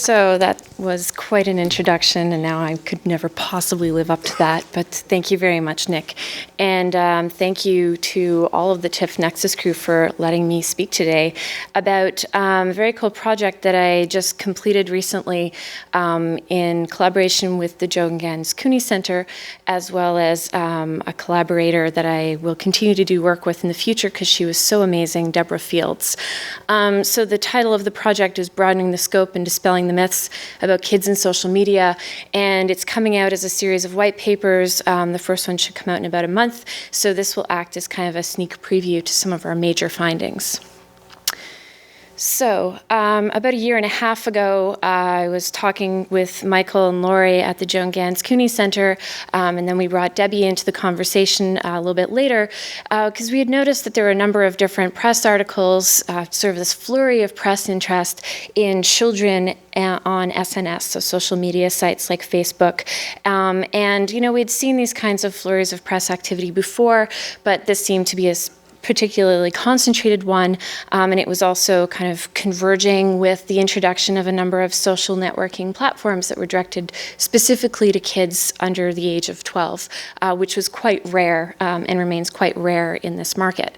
So that was quite an introduction, and now I could never possibly live up to that, but thank you very much, Nick. And thank you to all of the TIFF Nexus crew for letting me speak today about a very cool project that I just completed recently in collaboration with the Joe Gans Cooney Center, as well as a collaborator that I will continue to do work with in the future because she was so amazing, Deborah Fields. So the title of the project is Broadening the Scope and Dispelling the Myths about Kids and Social Media, and it's coming out as a series of white papers. The first one should come out in about a month, so this will act as kind of a sneak preview to some of our major findings. So about a year and a half ago, I was talking with Michael and Lori at the Joan Gans Cooney Center, and then we brought Debbie into the conversation a little bit later, because we had noticed that there were a number of different press articles, sort of this flurry of press interest in children on SNS, so social media sites like Facebook. And, you know, we'd seen these kinds of flurries of press activity before, but this seemed to be a particularly concentrated one, and it was also kind of converging with the introduction of a number of social networking platforms that were directed specifically to kids under the age of 12, which was quite rare and remains quite rare in this market.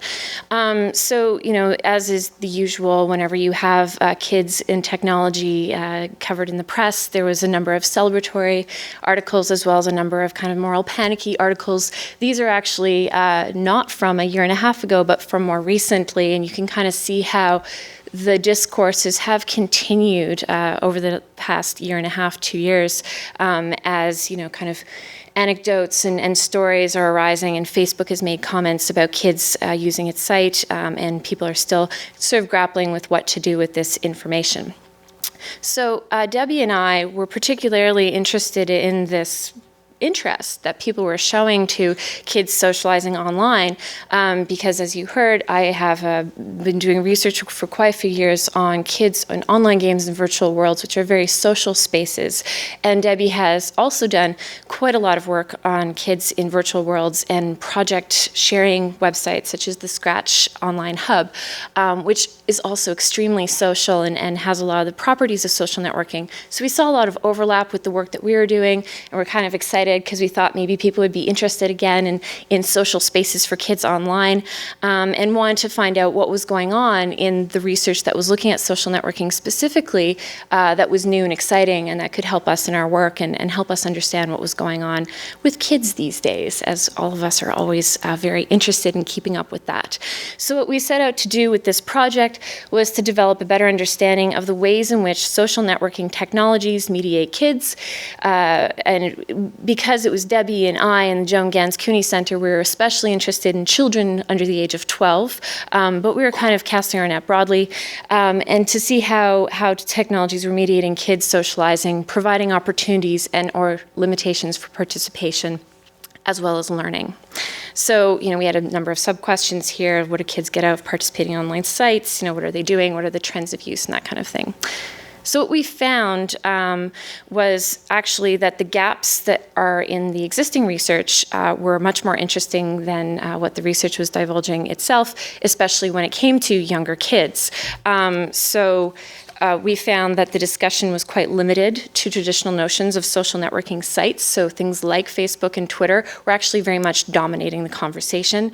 So, you know, as is the usual, whenever you have kids in technology covered in the press, there was a number of celebratory articles as well as a number of kind of moral panicky articles. These are actually not from a year and a half ago, but from more recently, and you can kind of see how the discourses have continued over the past year and a half, 2 years, as, you know, kind of anecdotes and stories are arising, and Facebook has made comments about kids using its site, and people are still sort of grappling with what to do with this information. So Debbie and I were particularly interested in this interest that people were showing to kids socializing online, because as you heard, I have been doing research for quite a few years on kids and online games and virtual worlds, which are very social spaces. And Debbie has also done quite a lot of work on kids in virtual worlds and project sharing websites such as the Scratch Online Hub, which is also extremely social and has a lot of the properties of social networking. So we saw a lot of overlap with the work that we were doing, and we're kind of excited because we thought maybe people would be interested again in social spaces for kids online, and wanted to find out what was going on in the research that was looking at social networking specifically, that was new and exciting and that could help us in our work and help us understand what was going on with kids these days, as all of us are always very interested in keeping up with that. So what we set out to do with this project was to develop a better understanding of the ways in which social networking technologies mediate kids, and because it was Debbie and I and the Joan Gans Cooney Center, we were especially interested in children under the age of 12, but we were kind of casting our net broadly, and to see how technologies were mediating kids socializing, providing opportunities and or limitations for participation, as well as learning. So, you know, we had a number of sub-questions here. What do kids get out of participating in online sites? You know, what are they doing? What are the trends of use and that kind of thing? So what we found was actually that the gaps that are in the existing research were much more interesting than what the research was divulging itself, especially when it came to younger kids. We found that the discussion was quite limited to traditional notions of social networking sites. So things like Facebook and Twitter were actually very much dominating the conversation.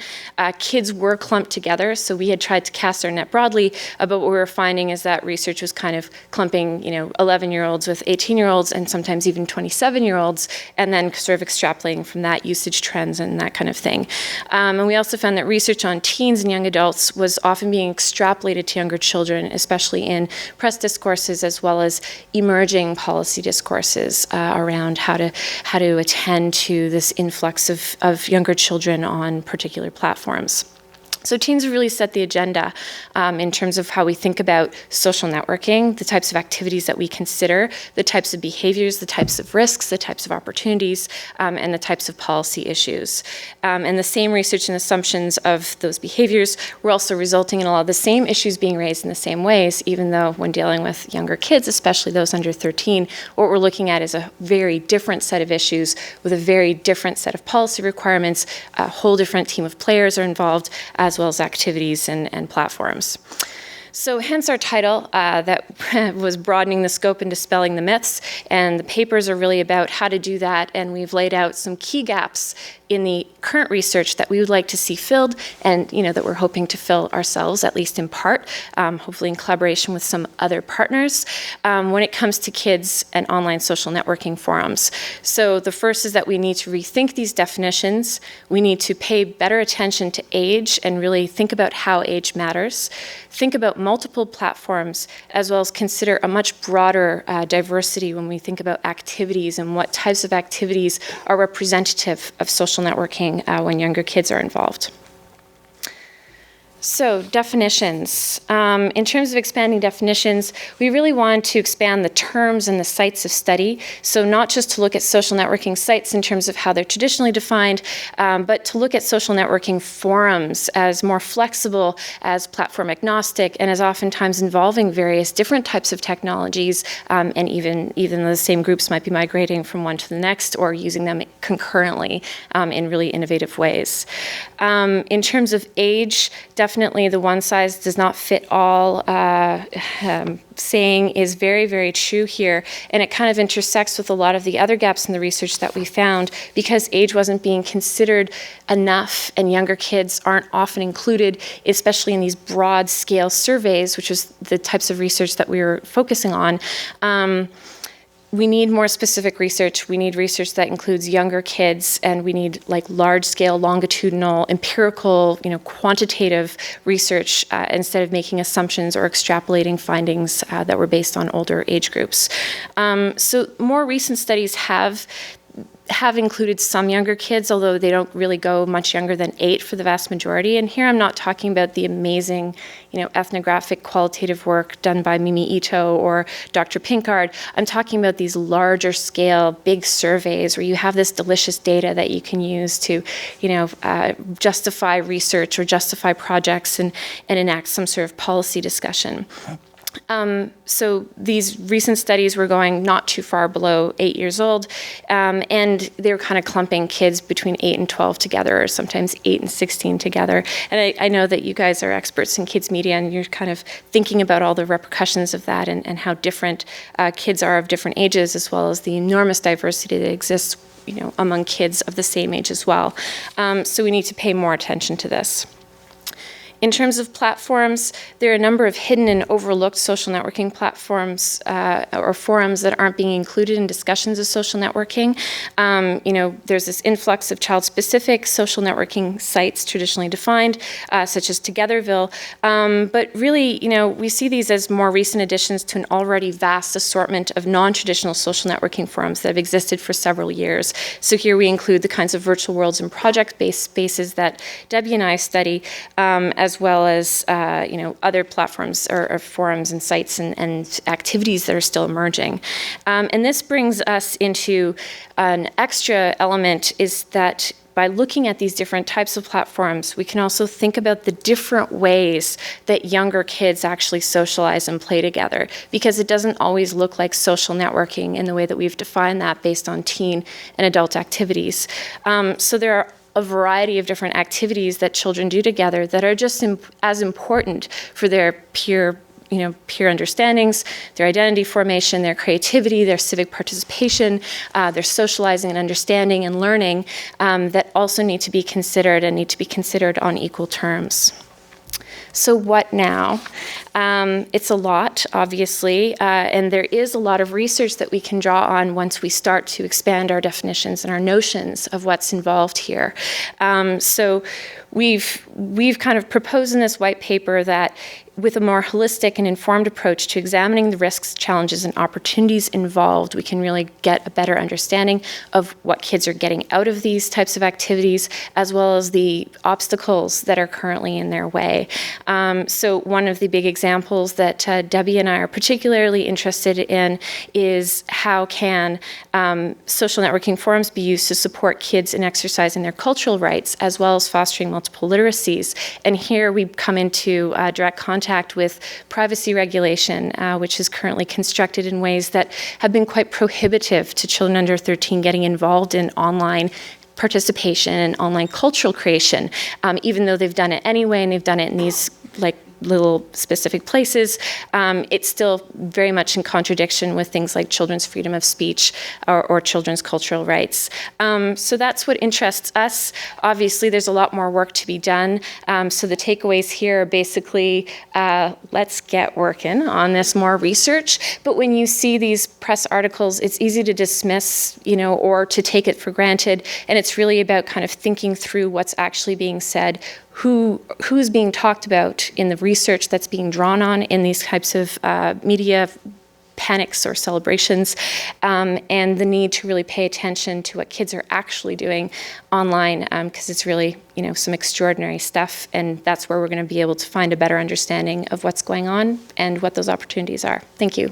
Kids were clumped together, so we had tried to cast our net broadly, but what we were finding is that research was kind of clumping, you know, 11-year-olds with 18-year-olds and sometimes even 27-year-olds, and then sort of extrapolating from that usage trends and that kind of thing. And we also found that research on teens and young adults was often being extrapolated to younger children, especially in press discourses as well as emerging policy discourses around how to attend to this influx of younger children on particular platforms. So teens really set the agenda in terms of how we think about social networking, the types of activities that we consider, the types of behaviors, the types of risks, the types of opportunities, and the types of policy issues. And the same research and assumptions of those behaviors were also resulting in a lot of the same issues being raised in the same ways, even though when dealing with younger kids, especially those under 13, what we're looking at is a very different set of issues with a very different set of policy requirements. A whole different team of players are involved, as well as activities and platforms. So hence our title that was broadening the scope and dispelling the myths. And the papers are really about how to do that. And we've laid out some key gaps in the current research that we would like to see filled, and that we're hoping to fill ourselves, at least in part, hopefully in collaboration with some other partners, when it comes to kids and online social networking forums. So the first is that we need to rethink these definitions. We need to pay better attention to age and really think about how age matters. Think about multiple platforms, as well as consider a much broader diversity when we think about activities and what types of activities are representative of social networking when younger kids are involved. So definitions. In terms of expanding definitions, we really wanted to expand the terms and the sites of study. So not just to look at social networking sites in terms of how they're traditionally defined, but to look at social networking forums as more flexible, as platform agnostic, and as oftentimes involving various different types of technologies, and even the same groups might be migrating from one to the next or using them concurrently in really innovative ways. In terms of age, definitely the one size does not fit all saying is very, very true here. And it kind of intersects with a lot of the other gaps in the research that we found because age wasn't being considered enough and younger kids aren't often included, especially in these broad scale surveys, which is the types of research that we were focusing on. We need more specific research. We need research that includes younger kids, and we need large-scale, longitudinal, empirical, quantitative research instead of making assumptions or extrapolating findings that were based on older age groups. So more recent studies have included some younger kids, although they don't really go much younger than 8 for the vast majority. And here I'm not talking about the amazing, ethnographic qualitative work done by Mimi Ito or Dr. Pinkard. I'm talking about these larger scale, big surveys where you have this delicious data that you can use to, justify research or justify projects and enact some sort of policy discussion. So these recent studies were going not too far below 8 years old, and they were kind of clumping kids between 8 and 12 together, or sometimes 8 and 16 together. And I know that you guys are experts in kids media, and you're kind of thinking about all the repercussions of that and how different kids are of different ages, as well as the enormous diversity that exists, among kids of the same age as well. So we need to pay more attention to this. In terms of platforms, there are a number of hidden and overlooked social networking platforms or forums that aren't being included in discussions of social networking. There's this influx of child-specific social networking sites traditionally defined, such as Togetherville. But really, we see these as more recent additions to an already vast assortment of non-traditional social networking forums that have existed for several years. So here we include the kinds of virtual worlds and project-based spaces that Debbie and I study, as well as other platforms or forums and sites and activities that are still emerging. And this brings us into an extra element, is that by looking at these different types of platforms, we can also think about the different ways that younger kids actually socialize and play together, because it doesn't always look like social networking in the way that we've defined that based on teen and adult activities. So there are a variety of different activities that children do together that are just as important for their peer understandings, their identity formation, their creativity, their civic participation, their socializing and understanding and learning, that also need to be considered and need to be considered on equal terms. So what now? It's a lot, obviously, and there is a lot of research that we can draw on once we start to expand our definitions and our notions of what's involved here. So we've kind of proposed in this white paper that with a more holistic and informed approach to examining the risks, challenges, and opportunities involved, we can really get a better understanding of what kids are getting out of these types of activities, as well as the obstacles that are currently in their way. So one of the big examples that Debbie and I are particularly interested in is how can social networking forums be used to support kids in exercising their cultural rights, as well as fostering multiple literacies. And here we come into direct contact with privacy regulation, which is currently constructed in ways that have been quite prohibitive to children under 13 getting involved in online participation and online cultural creation, even though they've done it anyway, and they've done it in these little specific places, it's still very much in contradiction with things like children's freedom of speech or children's cultural rights. So that's what interests us. Obviously, there's a lot more work to be done. So the takeaways here are basically, let's get working on this more research. But when you see these press articles, it's easy to dismiss, or to take it for granted. And it's really about kind of thinking through what's actually being said, who's being talked about in the research that's being drawn on in these types of media panics or celebrations, and the need to really pay attention to what kids are actually doing online, because it's really, some extraordinary stuff, and that's where we're going to be able to find a better understanding of what's going on and what those opportunities are. Thank you.